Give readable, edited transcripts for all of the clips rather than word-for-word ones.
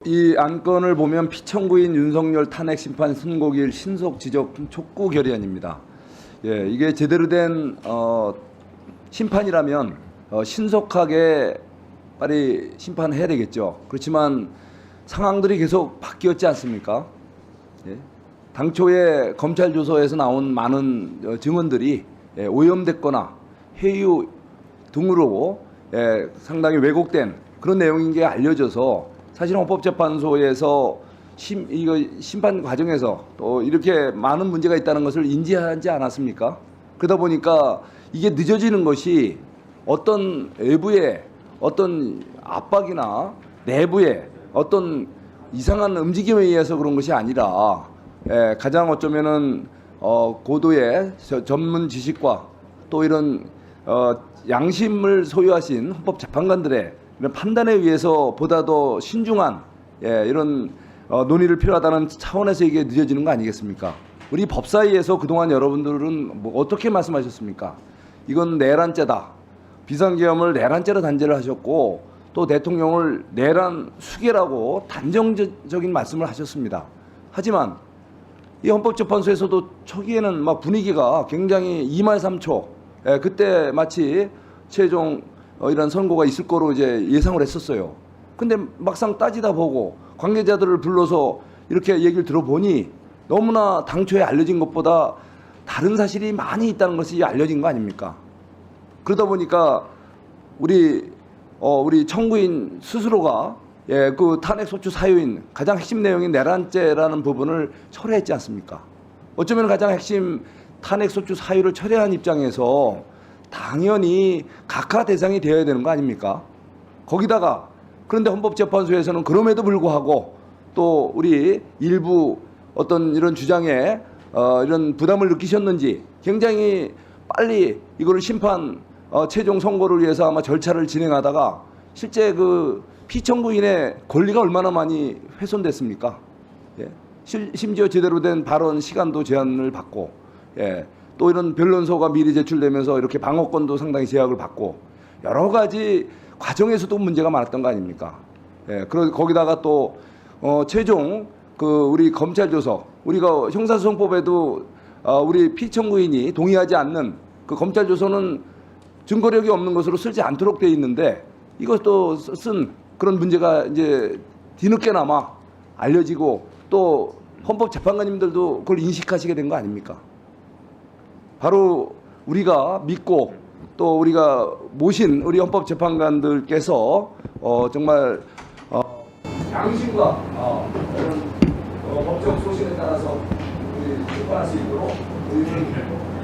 이 안건을 보면 피청구인 윤석열 탄핵 심판 선고일 신속 지적 촉구 결의안입니다. 이게 제대로 된 심판이라면 신속하게 빨리 심판해야 되겠죠. 그렇지만 상황들이 계속 바뀌었지 않습니까? 당초에 검찰 조서에서 나온 많은 증언들이 오염됐거나 회유 등으로 상당히 왜곡된 그런 내용인 게 알려져서 사실 헌법재판소에서 심판 과정에서 또 이렇게 많은 문제가 있다는 것을 인지하지 않았습니까? 그러다 보니까 이게 늦어지는 것이 어떤 외부의 어떤 압박이나 내부의 어떤 이상한 움직임에 의해서 그런 것이 아니라 가장 어쩌면은 고도의 전문 지식과 또 이런 양심을 소유하신 헌법재판관들의 이런 판단에 의해서 보다 더 신중한 이런 논의를 필요하다는 차원에서 이게 늦어지는 거 아니겠습니까? 우리 법사위에서 그동안 여러분들은 뭐 어떻게 말씀하셨습니까? 이건 내란죄다. 비상계엄을 내란죄로 단죄를 하셨고 또 대통령을 내란 수괴라고 단정적인 말씀을 하셨습니다. 하지만 이 헌법재판소에서도 초기에는 막 분위기가 굉장히 2말3초 그때 마치 최종 이런 선고가 있을 거로 이제 예상을 했었어요. 근데 막상 따지다 보고 관계자들을 불러서 이렇게 얘기를 들어보니 너무나 당초에 알려진 것보다 다른 사실이 많이 있다는 것이 알려진 거 아닙니까? 그러다 보니까 우리 청구인 스스로가 그 탄핵 소추 사유인 가장 핵심 내용인 내란죄라는 부분을 철회했지 않습니까? 어쩌면 가장 핵심 탄핵 소추 사유를 철회한 입장에서 당연히 각하 대상이 되어야 되는 거 아닙니까? 거기다가 그런데 헌법재판소에서는 그럼에도 불구하고 또 우리 일부 어떤 이런 주장에 이런 부담을 느끼셨는지 굉장히 빨리 이거를 심판 최종 선고를 위해서 아마 절차를 진행하다가 실제 그 피청구인의 권리가 얼마나 많이 훼손됐습니까? 심지어 제대로 된 발언 시간도 제한을 받고 또 이런 변론서가 미리 제출되면서 이렇게 방어권도 상당히 제약을 받고 여러 가지 과정에서도 문제가 많았던 거 아닙니까? 거기다가 또 최종 그 우리 검찰 조서 우리가 형사소송법에도 우리 피청구인이 동의하지 않는 그 검찰 조서는 증거력이 없는 것으로 쓰지 않도록 돼 있는데 이것도 쓴 그런 문제가 이제 뒤늦게나마 알려지고 또 헌법재판관님들도 그걸 인식하시게 된 거 아닙니까? 바로 우리가 믿고 또 우리가 모신 우리 헌법재판관들께서 정말 양심과 이런 법적 소신에 따라서 우리 심판할 수 있도록 우리는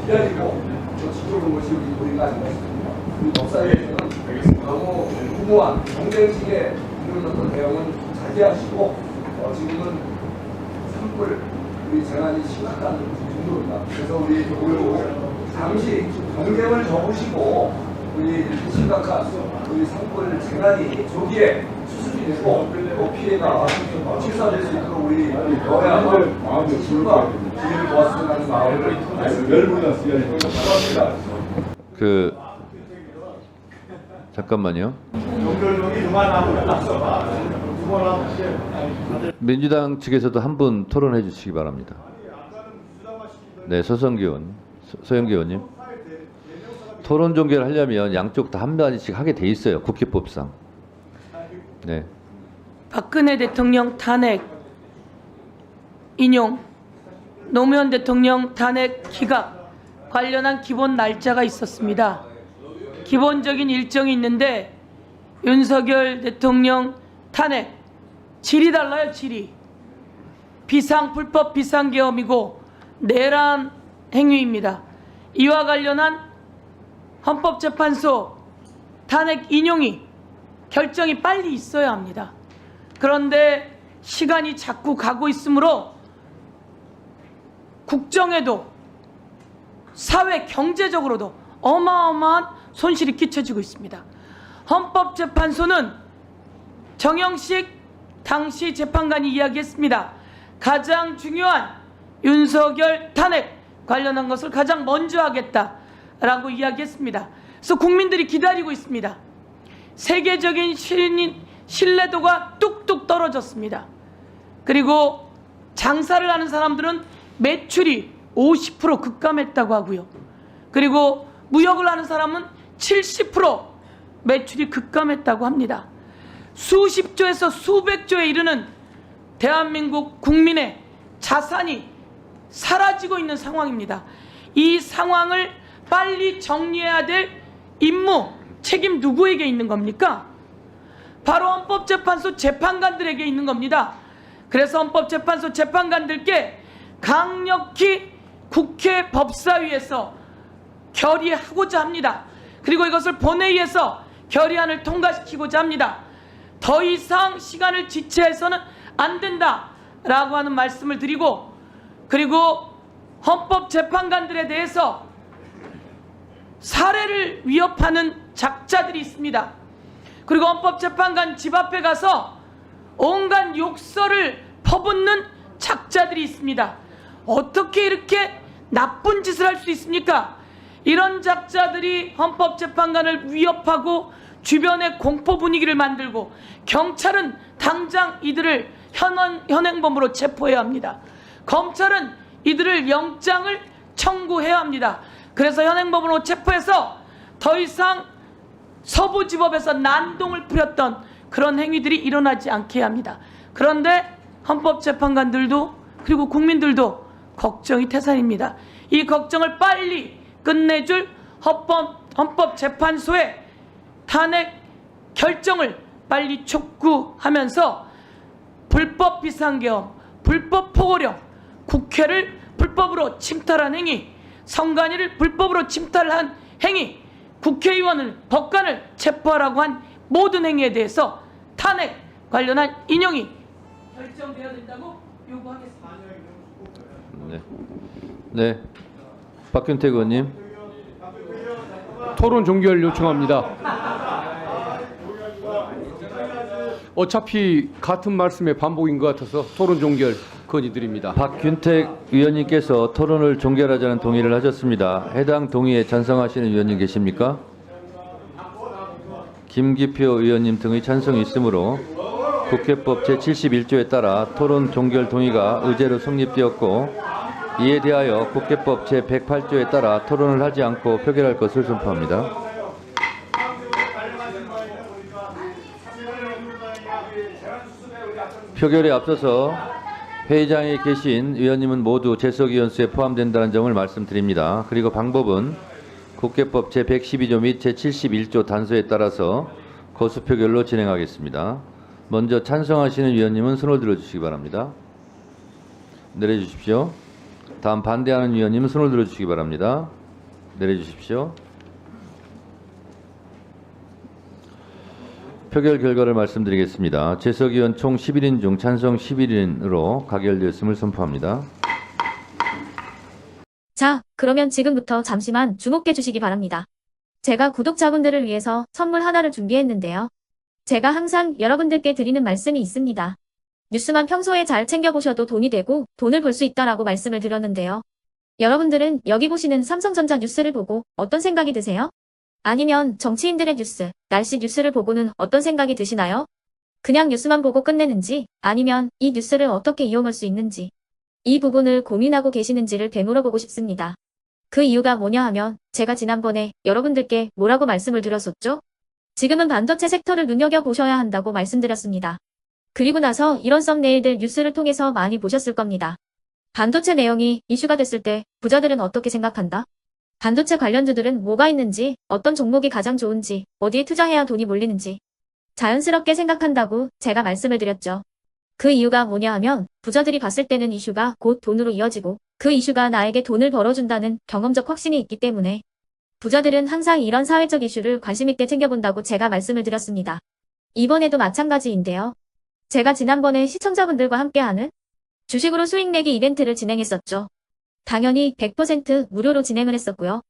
기다리고 또 지켜본 것이 우리가 아니겠습니까? 우리 법사위에서는 너무 무모한 정쟁식의 이런 어떤 대응은 자제하시고 지금은 산불 우리 재난이 심각한 정도입니다. 그래서 우리 잠시 경쟁을 접으시고 우리 심각한 우리 산불 재난이 조기에 수습이 되고 또 피해가 최소화될 수 있도록 우리 여야가 힘과 기회를 모았으면 하는 마음을 열분이었습니다. 잠깐만요. 민주당 측에서도 한 분 토론해 주시기 바랍니다. 네, 서영기 의원님. 토론 종결을 하려면 양쪽 다 한 마디씩 하게 돼 있어요. 국회법상. 네. 박근혜 대통령 탄핵 인용, 노무현 대통령 탄핵 기각 관련한 기본 날짜가 있었습니다. 기본적인 일정이 있는데 윤석열 대통령 탄핵 질이 달라요. 질이 불법 비상계엄이고 내란 행위입니다. 이와 관련한 헌법재판소 탄핵 인용이 결정이 빨리 있어야 합니다. 그런데 시간이 자꾸 가고 있으므로 국정에도 사회 경제적으로도 어마어마한 손실이 끼쳐지고 있습니다. 헌법재판소는 정영식 당시 재판관이 이야기했습니다. 가장 중요한 윤석열 탄핵 관련한 것을 가장 먼저 하겠다라고 이야기했습니다. 그래서 국민들이 기다리고 있습니다. 세계적인 신뢰도가 뚝뚝 떨어졌습니다. 그리고 장사를 하는 사람들은 매출이 50% 급감했다고 하고요. 그리고 무역을 하는 사람은 70% 매출이 급감했다고 합니다. 수십조에서 수백조에 이르는 대한민국 국민의 자산이 사라지고 있는 상황입니다. 이 상황을 빨리 정리해야 될 임무, 책임 누구에게 있는 겁니까? 바로 헌법재판소 재판관들에게 있는 겁니다. 그래서 헌법재판소 재판관들께 강력히 국회 법사위에서 결의하고자 합니다. 그리고 이것을 본회의에서 결의안을 통과시키고자 합니다. 더 이상 시간을 지체해서는 안 된다라고 하는 말씀을 드리고, 그리고 헌법재판관들에 대해서 사례를 위협하는 작자들이 있습니다. 그리고 헌법재판관 집 앞에 가서 온갖 욕설을 퍼붓는 작자들이 있습니다. 어떻게 이렇게 나쁜 짓을 할 수 있습니까? 이런 작자들이 헌법재판관을 위협하고 주변에 공포 분위기를 만들고, 경찰은 당장 이들을 현행범으로 체포해야 합니다. 검찰은 이들을 영장을 청구해야 합니다. 그래서 현행범으로 체포해서 더 이상 서부지법에서 난동을 부렸던 그런 행위들이 일어나지 않게 해야 합니다. 그런데 헌법재판관들도 그리고 국민들도 걱정이 태산입니다. 이 걱정을 빨리 끝내줄 헌법재판소의 탄핵 결정을 빨리 촉구하면서 불법 비상계엄, 불법 포고령, 국회를 불법으로 침탈한 행위, 선관위를 불법으로 침탈한 행위, 국회의원을, 법관을 체포하라고 한 모든 행위에 대해서 탄핵 관련한 인용이 결정되어야 된다고 요구하겠습니다. 네. 네. 박균택 의원님. 토론 종결 요청합니다. 어차피 같은 말씀의 반복인 것 같아서 토론 종결 건의드립니다. 박균택 의원님께서 토론을 종결하자는 동의를 하셨습니다. 해당 동의에 찬성하시는 의원님 계십니까? 김기표 의원님 등의 찬성이 있으므로 국회법 제71조에 따라 토론 종결 동의가 의제로 성립되었고, 이에 대하여 국회법 제108조에 따라 토론을 하지 않고 표결할 것을 선포합니다. 표결에 앞서서 회의장에 계신 의원님은 모두 재석의원수에 포함된다는 점을 말씀드립니다. 그리고 방법은 국회법 제112조 및 제71조 단서에 따라서 거수표결로 진행하겠습니다. 먼저 찬성하시는 의원님은 손을 들어주시기 바랍니다. 내려주십시오. 다음 반대하는 의원님은 손을 들어주시기 바랍니다. 내려주십시오. 표결 결과를 말씀드리겠습니다. 재석 의원 총 11인 중 찬성 11인으로 가결되었음을 선포합니다. 자, 그러면 지금부터 잠시만 주목해 주시기 바랍니다. 제가 구독자분들을 위해서 선물 하나를 준비했는데요. 제가 항상 여러분들께 드리는 말씀이 있습니다. 뉴스만 평소에 잘 챙겨보셔도 돈이 되고 돈을 벌 수 있다라고 말씀을 드렸는데요. 여러분들은 여기 보시는 삼성전자 뉴스를 보고 어떤 생각이 드세요? 아니면 정치인들의 뉴스, 날씨 뉴스를 보고는 어떤 생각이 드시나요? 그냥 뉴스만 보고 끝내는지, 아니면 이 뉴스를 어떻게 이용할 수 있는지, 이 부분을 고민하고 계시는지를 되물어보고 싶습니다. 그 이유가 뭐냐 하면 제가 지난번에 여러분들께 뭐라고 말씀을 드렸었죠? 지금은 반도체 섹터를 눈여겨보셔야 한다고 말씀드렸습니다. 그리고 나서 이런 썸네일들 뉴스를 통해서 많이 보셨을 겁니다. 반도체 내용이 이슈가 됐을 때 부자들은 어떻게 생각한다? 반도체 관련주들은 뭐가 있는지, 어떤 종목이 가장 좋은지, 어디에 투자해야 돈이 몰리는지 자연스럽게 생각한다고 제가 말씀을 드렸죠. 그 이유가 뭐냐 하면 부자들이 봤을 때는 이슈가 곧 돈으로 이어지고 그 이슈가 나에게 돈을 벌어준다는 경험적 확신이 있기 때문에 부자들은 항상 이런 사회적 이슈를 관심있게 챙겨본다고 제가 말씀을 드렸습니다. 이번에도 마찬가지인데요. 제가 지난번에 시청자분들과 함께하는 주식으로 수익 내기 이벤트를 진행했었죠. 당연히 100% 무료로 진행을 했었고요.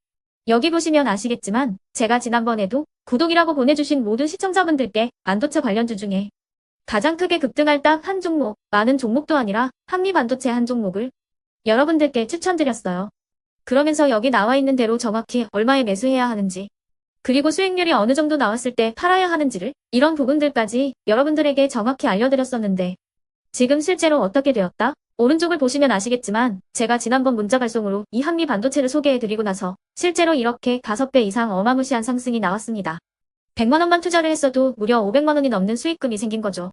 여기 보시면 아시겠지만 제가 지난번에도 구독이라고 보내주신 모든 시청자분들께 반도체 관련주 중에 가장 크게 급등할 딱 한 종목, 많은 종목도 아니라 한미반도체 한 종목을 여러분들께 추천드렸어요. 그러면서 여기 나와 있는 대로 정확히 얼마에 매수해야 하는지, 그리고 수익률이 어느 정도 나왔을 때 팔아야 하는지를 이런 부분들까지 여러분들에게 정확히 알려드렸었는데 지금 실제로 어떻게 되었다? 오른쪽을 보시면 아시겠지만 제가 지난번 문자 발송으로 이 한미 반도체를 소개해드리고 나서 실제로 이렇게 5배 이상 어마무시한 상승이 나왔습니다. 100만 원만 투자를 했어도 무려 500만 원이 넘는 수익금이 생긴 거죠.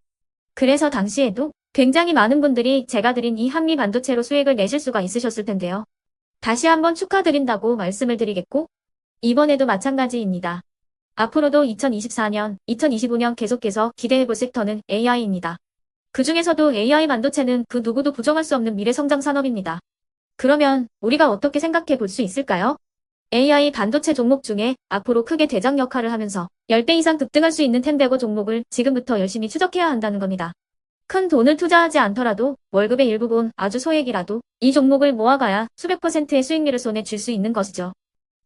그래서 당시에도 굉장히 많은 분들이 제가 드린 이 한미 반도체로 수익을 내실 수가 있으셨을 텐데요. 다시 한번 축하드린다고 말씀을 드리겠고 이번에도 마찬가지입니다. 앞으로도 2024년, 2025년 계속해서 기대해볼 섹터는 AI입니다. 그 중에서도 AI 반도체는 그 누구도 부정할 수 없는 미래 성장 산업입니다. 그러면 우리가 어떻게 생각해 볼 수 있을까요? AI 반도체 종목 중에 앞으로 크게 대장 역할을 하면서 10배 이상 급등할 수 있는 텐베고 종목을 지금부터 열심히 추적해야 한다는 겁니다. 큰 돈을 투자하지 않더라도 월급의 일부분 아주 소액이라도 이 종목을 모아가야 수백 %의 수익률을 손에 쥘 수 있는 것이죠.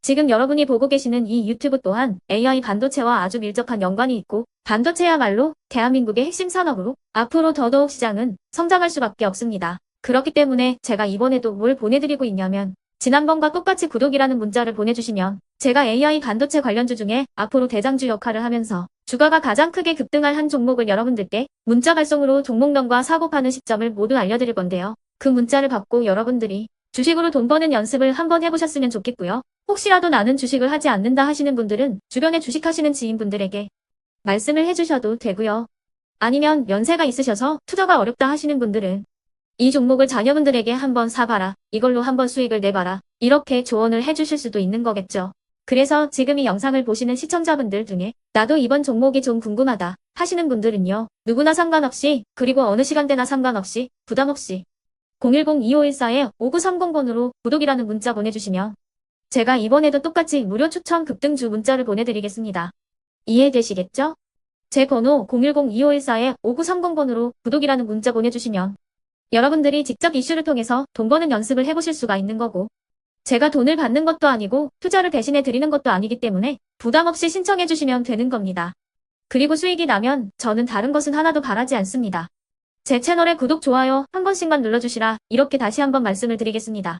지금 여러분이 보고 계시는 이 유튜브 또한 AI 반도체와 아주 밀접한 연관이 있고 반도체야말로 대한민국의 핵심 산업으로 앞으로 더더욱 시장은 성장할 수밖에 없습니다. 그렇기 때문에 제가 이번에도 뭘 보내드리고 있냐면 지난번과 똑같이 구독이라는 문자를 보내주시면 제가 AI 반도체 관련주 중에 앞으로 대장주 역할을 하면서 주가가 가장 크게 급등할 한 종목을 여러분들께 문자 발송으로 종목명과 사고 파는 시점을 모두 알려드릴 건데요. 그 문자를 받고 여러분들이 주식으로 돈 버는 연습을 한번 해보셨으면 좋겠고요. 혹시라도 나는 주식을 하지 않는다 하시는 분들은 주변에 주식하시는 지인분들에게 말씀을 해주셔도 되고요. 아니면 연세가 있으셔서 투자가 어렵다 하시는 분들은 이 종목을 자녀분들에게 한번 사봐라. 이걸로 한번 수익을 내봐라. 이렇게 조언을 해주실 수도 있는 거겠죠. 그래서 지금 이 영상을 보시는 시청자분들 중에 나도 이번 종목이 좀 궁금하다 하시는 분들은요. 누구나 상관없이 그리고 어느 시간대나 상관없이 부담없이 010-2514-5930번으로 구독이라는 문자 보내주시면 제가 이번에도 똑같이 무료 추천 급등주 문자를 보내드리겠습니다. 이해되시겠죠? 제 번호 010-2514-5930번으로 구독이라는 문자 보내주시면 여러분들이 직접 이슈를 통해서 돈 버는 연습을 해보실 수가 있는 거고 제가 돈을 받는 것도 아니고 투자를 대신해 드리는 것도 아니기 때문에 부담 없이 신청해 주시면 되는 겁니다. 그리고 수익이 나면 저는 다른 것은 하나도 바라지 않습니다. 제 채널에 구독, 좋아요 한 번씩만 눌러주시라 이렇게 다시 한번 말씀을 드리겠습니다.